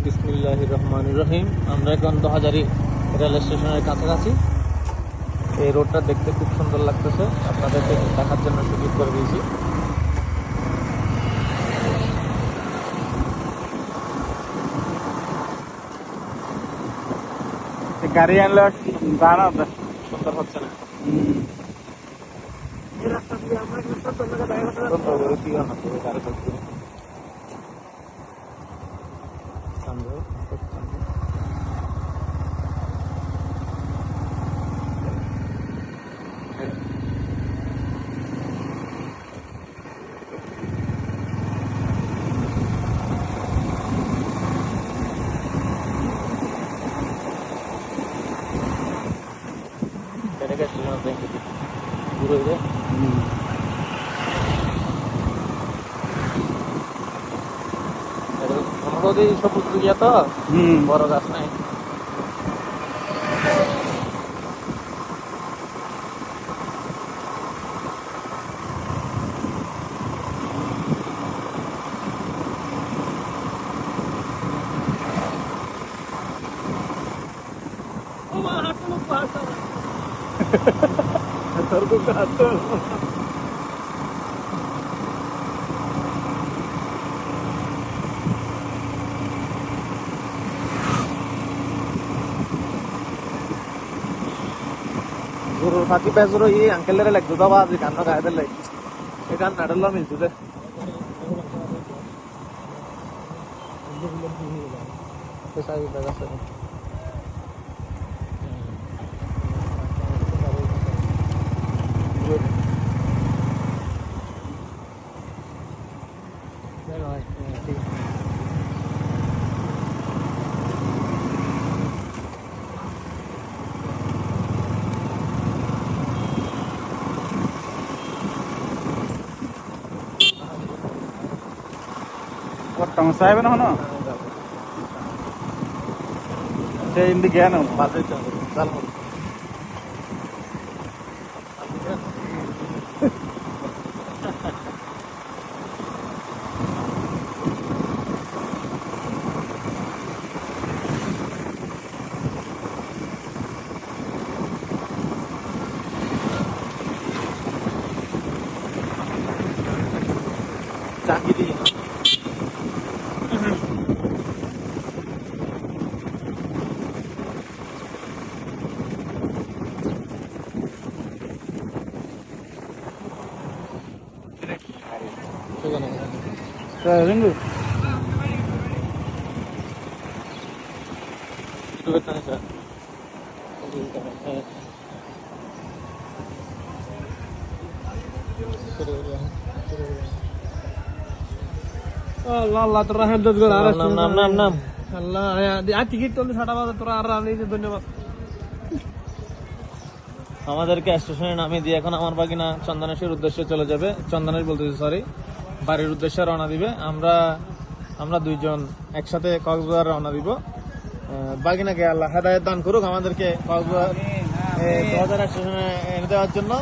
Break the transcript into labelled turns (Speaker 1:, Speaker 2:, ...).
Speaker 1: বিসমিল্লাহির রহমানির রহিম। আমরা এখন দোহাজারি রেল স্টেশনের কাছাকাছি। এই রোডটা দেখতে খুব সুন্দর লাগতেছে, আপনাদেরকে দেখার জন্য সুযোগ করে দিয়েছি।
Speaker 2: গাড়ি আনলে দাঁড়া
Speaker 1: সুন্দর হচ্ছে না? সবুজ দিকে তো বড় গাছ নাই। গরুর ফাঁকি পেঁচর ই আঙ্কেলের লাগতো দাবা আজ কান্না গায়ে লাই এই গান নাড়লো মিলতো দে
Speaker 2: টংসা আইবে না হনো সে ইন্দি জ্ঞান
Speaker 1: বাজে চাল চাকি দিয়ে
Speaker 2: রিঙ্গু
Speaker 3: আল্লাহ তোরা হেল্প কর আর
Speaker 1: নাম নাম নাম
Speaker 3: আল্লাহ আর টিকিট তো 6টা বাজে তোরা আর আনি ধন্যবাদ।
Speaker 1: আমাদেরকে স্টেশনে নামিয়ে দিয়ে এখন আমার বাগিনা চন্দনেশের উদ্দেশ্যে চলে যাবে। চন্দনেশ বলতেছি সরি, বাড়ির উদ্দেশ্যে রওনা দিবে। আমরা দুইজন একসাথে কক্সবাজার রওনা দিব। বাগিনাকে আল্লাহ হেদায়েত দান করুক, আমাদেরকে কক্সবাজার স্টেশনে এনে দেওয়ার জন্য।